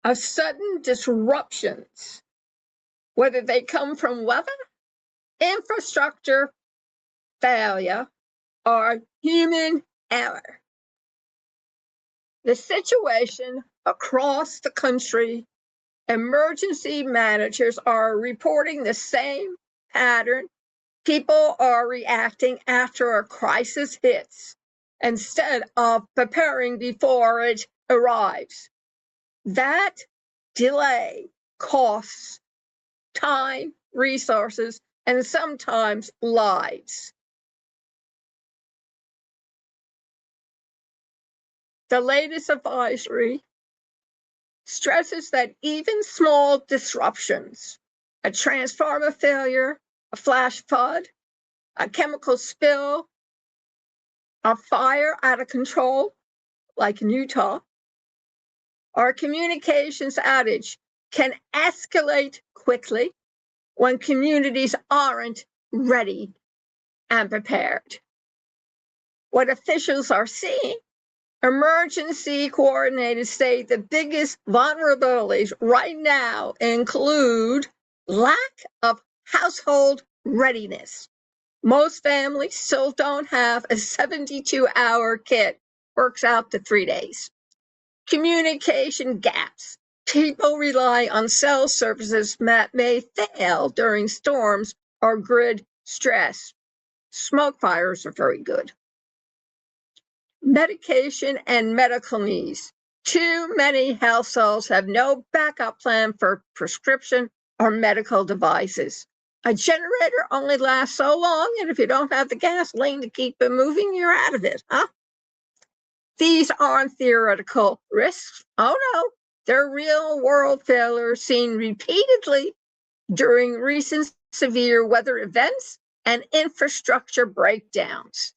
of sudden disruptions, whether they come from weather, infrastructure failure, or human error. The situation across the country, emergency managers are reporting the same pattern. People are reacting after a crisis hits instead of preparing before it arrives. That delay costs time, resources, and sometimes lives. The latest advisory stresses that even small disruptions, a transformer failure, a flash flood, a chemical spill, a fire out of control, like in Utah, or a communications outage can escalate quickly when communities aren't ready and prepared. What officials are seeing, emergency coordinators say the biggest vulnerabilities right now include lack of household readiness. Most families still don't have a 72-hour kit, works out to 3 days. Communication gaps. People rely on cell services that may fail during storms or grid stress. Smoke fires are very good. Medication and medical needs. Too many households have no backup plan for prescription or medical devices. A generator only lasts so long, and if you don't have the gasoline to keep it moving, you're out of it, huh? These aren't theoretical risks. Oh no, they're real-world failures seen repeatedly during recent severe weather events and infrastructure breakdowns.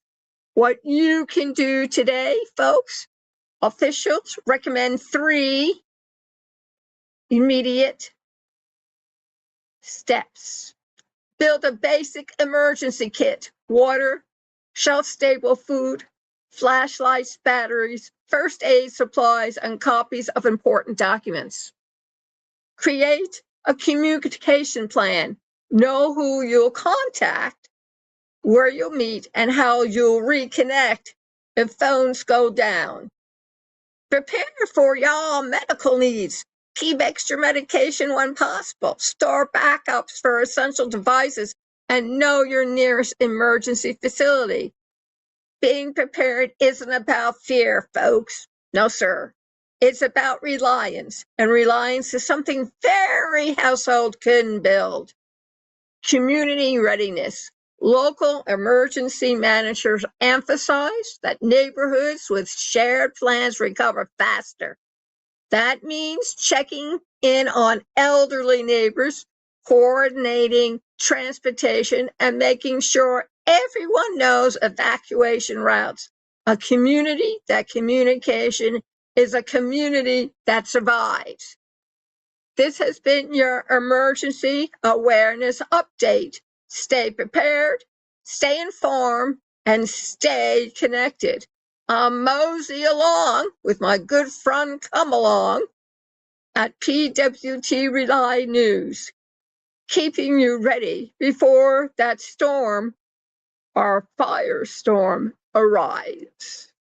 What you can do today, folks, officials recommend 3 immediate steps. Build a basic emergency kit: water, shelf-stable food, flashlights, batteries, first aid supplies, and copies of important documents. Create a communication plan. Know who you'll contact, where you'll meet, and how you'll reconnect if phones go down. Prepare for y'all medical needs. Keep extra medication when possible. Store backups for essential devices and know your nearest emergency facility. Being prepared isn't about fear, folks. No, sir. It's about reliance, and reliance is something every household can build. Community readiness. Local emergency managers emphasize that neighborhoods with shared plans recover faster. That means checking in on elderly neighbors, coordinating transportation, and making sure everyone knows evacuation routes. A community that communication is a community that survives. This has been your emergency awareness update. Stay prepared, stay informed, and stay connected. I'm mosey along with my good friend Come Along at PWTRELYNEWS, keeping you ready before that storm or firestorm arrives.